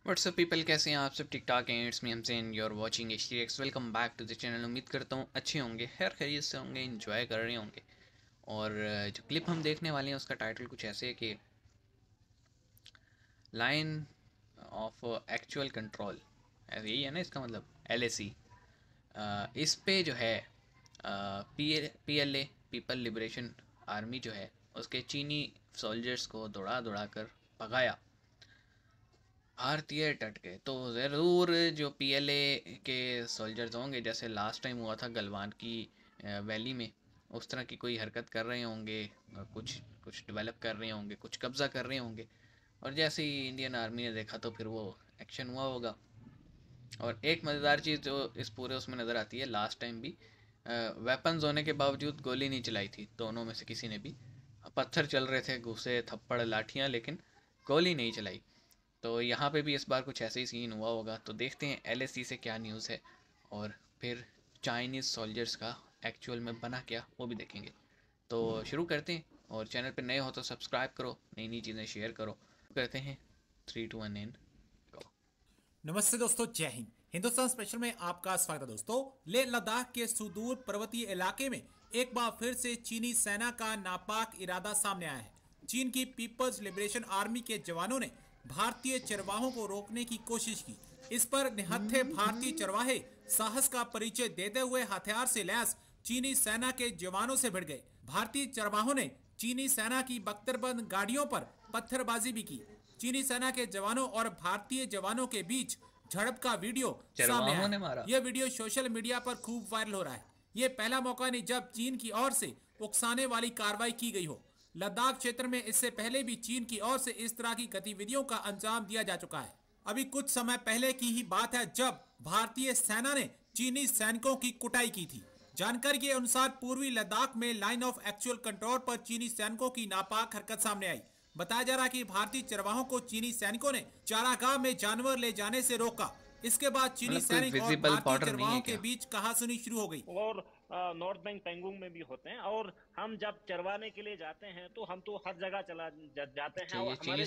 WhatsApp people, कैसे हैं आप सब? ठीक ठाक हैं। इट्स मी हमसेन, you are watching HTX। Welcome back to the channel. उम्मीद करता हूँ अच्छे होंगे, खैर खैरियत से होंगे, एंजॉय कर रहे होंगे। और जो क्लिप हम देखने वाले हैं उसका टाइटल कुछ ऐसे है कि लाइन ऑफ एक्चुअल कंट्रोल, यही है ना इसका मतलब, LAC। इस पे जो है PLA पीपल लिबरेशन आर्मी जो है उसके चीनी सोल्जर्स को दौड़ा दौड़ा कर भगाया भारतीय तट के। तो ज़रूर जो PLA के सोल्जर्स होंगे, जैसे लास्ट टाइम हुआ था गलवान की वैली में, उस तरह की कोई हरकत कर रहे होंगे, कुछ कुछ डेवलप कर रहे होंगे, कुछ कब्ज़ा कर रहे होंगे। और जैसे ही इंडियन आर्मी ने देखा तो फिर वो एक्शन हुआ होगा। और एक मज़ेदार चीज़ जो इस पूरे उसमें नज़र आती है, लास्ट टाइम भी वेपन्स होने के बावजूद गोली नहीं चलाई थी दोनों में से किसी ने भी। पत्थर चल रहे थे, घुसे, थप्पड़, लाठियाँ, लेकिन गोली नहीं चलाई। तो यहाँ पे भी इस बार कुछ ऐसे ही सीन हुआ होगा। तो देखते हैं LAC से क्या न्यूज़ है, और फिर चाइनीज़ सोल्जर्स का एक्चुअल में बना क्या वो भी देखेंगे। तो शुरू करते हैं। और चैनल पे नए हो तो सब्सक्राइब करो, नई नई चीज़ें शेयर करो। करते हैं 3 2 1 एंड गो। नमस्ते दोस्तों, जय हिंद। हिंदुस्तान स्पेशल में आपका स्वागत है दोस्तों। लेह लद्दाख के सुदूर पर्वतीय इलाके में एक बार फिर से चीनी सेना का नापाक इरादा सामने आया है। चीन की पीपल्स लिबरेशन आर्मी के जवानों ने भारतीय चरवाहों को रोकने की कोशिश की। इस पर निहत्थे भारतीय चरवाहे साहस का परिचय देते हुए हथियार से लैस चीनी सेना के जवानों से भिड़ गए। भारतीय चरवाहों ने चीनी सेना की बख्तरबंद गाड़ियों पर पत्थरबाजी भी की। चीनी सेना के जवानों और भारतीय जवानों के बीच झड़प का वीडियो सामने आया। यह वीडियो सोशल मीडिया पर खूब वायरल हो रहा है। ये पहला मौका नहीं जब चीन की ओर से उकसाने वाली कार्रवाई की गई हो। लद्दाख क्षेत्र में इससे पहले भी चीन की ओर से इस तरह की गतिविधियों का अंजाम दिया जा चुका है। अभी कुछ समय पहले की ही बात है जब भारतीय सेना ने चीनी सैनिकों की कुटाई की थी। जानकारी के अनुसार पूर्वी लद्दाख में लाइन ऑफ एक्चुअल कंट्रोल पर चीनी सैनिकों की नापाक हरकत सामने आई। बताया जा रहा है कि भारतीय चरवाहों को चीनी सैनिकों ने चारागाह में जानवर ले जाने से रोका। इसके बाद चीनी सैनिक और भारतीय चरवाहों के बीच कहासुनी शुरू हो गई। और नॉर्थ बैंक पेंगोंग में भी होते हैं। और हम जब चरवाने के लिए जाते हैं तो हम तो हर जगह जाते हैं और हमारे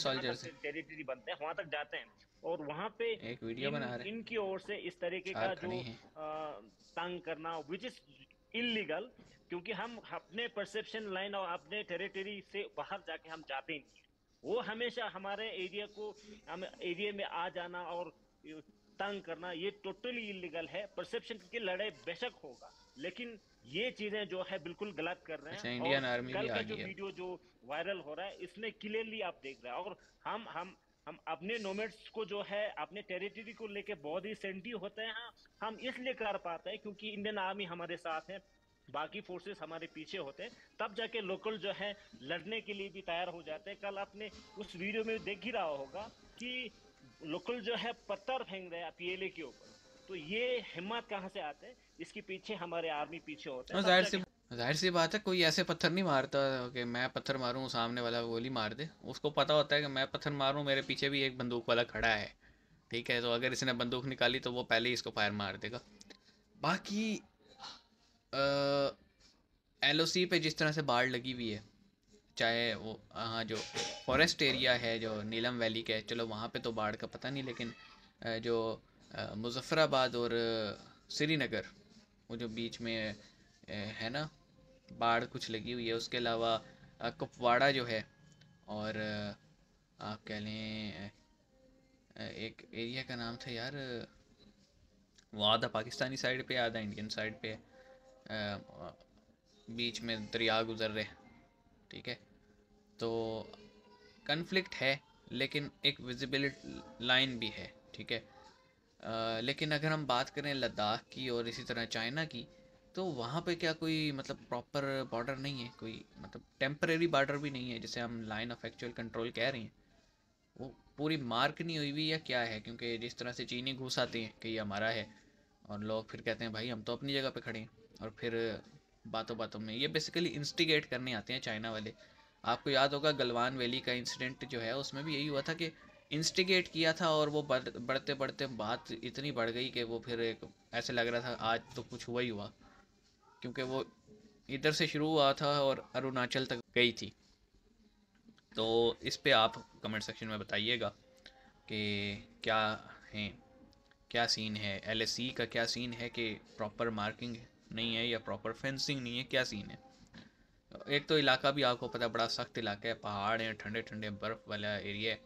टेरिटरी बनते हैं वहां तक जाते हैं। और वहां पे एक वीडियो बना रहे हैं इनकी ओर से इस तरीके का जो तंग करना विच इज इलीगल, क्योंकि हम अपने परसेप्शन लाइन और अपने टेरिटरी से बाहर जाके हम जाते ही नहीं। वो हमेशा हमारे एरिया में आ जाना और तंग करना ये टोटली इलीगल है। परसेप्शन की लड़ाई बेशक होगा, लेकिन ये चीजें जो है बिल्कुल गलत कर रहे हैं। इंडियन आर्मी कल भी का आ जो गई है। वीडियो जो वायरल हो रहा है इसमें क्लियरली आप देख रहे हैं। और हम अपने नोमैड्स को जो है अपने टेरिटरी को लेके बहुत ही सेंसिटिव होते हैं। हम इसलिए कर पाते हैं क्योंकि इंडियन आर्मी हमारे साथ है, बाकी फोर्सेस हमारे पीछे होते हैं, तब जाके लोकल जो है लड़ने के लिए भी तैयार हो जाते हैं। कल आपने उस वीडियो में देख ही रहा होगा कि लोकल जो है पत्थर फेंक रहे हैं PLA के ऊपर। तो ये हिम्मत कहाँ से आते हैं? इसके पीछे हमारे आर्मी पीछे होते हैं। जाहिर सी बात है, कोई ऐसे पत्थर नहीं मारता कि मैं पत्थर मारूं सामने वाला गोली मार दे। उसको पता होता है कि मैं पत्थर मारूं, मेरे पीछे भी एक बंदूक वाला खड़ा है, ठीक है। तो अगर इसने बंदूक निकाली तो वो पहले ही इसको फायर मार देगा। बाकी LOC पे जिस तरह से बाढ़ लगी हुई है, चाहे वो हाँ जो फॉरेस्ट एरिया है जो नीलम वैली का है, चलो वहाँ पे तो बाढ़ का पता नहीं, लेकिन जो मुजफ्फराबाद और श्रीनगर वो जो बीच में है ना, बाढ़ कुछ लगी हुई है। उसके अलावा कुपवाड़ा जो है, और आप कह लें एक एरिया का नाम था यार, वो आधा पाकिस्तानी साइड पे आधा इंडियन साइड पे, बीच में दरिया गुजर रहे, ठीक है। तो कन्फ्लिक्ट है, लेकिन एक विजिबल लाइन भी है, ठीक है। लेकिन अगर हम बात करें लद्दाख की और इसी तरह चाइना की, तो वहाँ पे क्या कोई मतलब प्रॉपर बॉर्डर नहीं है, कोई मतलब टेम्परेरी बॉर्डर भी नहीं है जिसे हम लाइन ऑफ एक्चुअल कंट्रोल कह रहे हैं। वो पूरी मार्क नहीं हुई हुई या क्या है, क्योंकि जिस तरह से चीनी घुस आते हैं कि ये हमारा है, और लोग फिर कहते हैं भाई हम तो अपनी जगह पे खड़े हैं, और फिर बातों बातों में ये बेसिकली इंस्टिगेट करने आते हैं चाइना वाले। आपको याद होगा गलवान वैली का इंसिडेंट जो है, उसमें भी यही हुआ था कि इंस्टिगेट किया था, और वो बढ़ते बढ़ते बात इतनी बढ़ गई कि वो फिर एक ऐसे लग रहा था आज तो कुछ हुआ ही हुआ, क्योंकि वो इधर से शुरू हुआ था और अरुणाचल तक गई थी। तो इस पे आप कमेंट सेक्शन में बताइएगा कि क्या है, क्या सीन है, LSE का क्या सीन है कि प्रॉपर मार्किंग नहीं है या प्रॉपर फेंसिंग नहीं है, क्या सीन है। एक तो इलाका भी आपको पता है बड़ा सख्त इलाका है, पहाड़ हैं, ठंडे ठंडे बर्फ़ वाला एरिया है,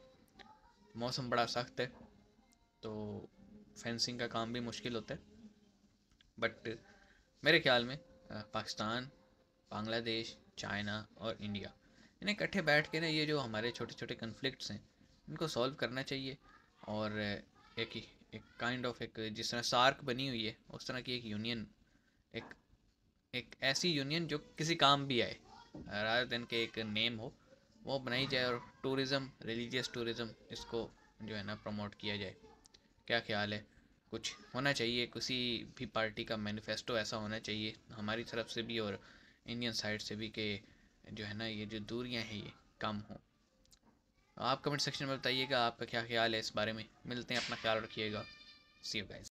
मौसम बड़ा सख्त है, तो फेंसिंग का काम भी मुश्किल होता है। बट मेरे ख्याल में पाकिस्तान, बांग्लादेश, चाइना और इंडिया, इन्हें इकट्ठे बैठ के ना ये जो हमारे छोटे छोटे कन्फ्लिक्ट्स हैं इनको सॉल्व करना चाहिए। और एक काइंड ऑफ एक जिस तरह सार्क बनी हुई है उस तरह की एक यूनियन, एक एक ऐसी यूनियन जो किसी काम भी आए, रादर देन के एक नेम हो, वो बनाई जाए और टूरिज़्म, रिलीजियस टूरिज़्म, इसको जो है ना प्रमोट किया जाए। क्या ख्याल है? कुछ होना चाहिए, किसी भी पार्टी का मैनिफेस्टो ऐसा होना चाहिए हमारी तरफ से भी और इंडियन साइड से भी कि जो है ना ये जो दूरियां हैं ये कम हो। आप कमेंट सेक्शन में बताइएगा आपका क्या ख्याल है इस बारे में। मिलते हैं, अपना ख्याल रखिएगा। सी यू गाइस।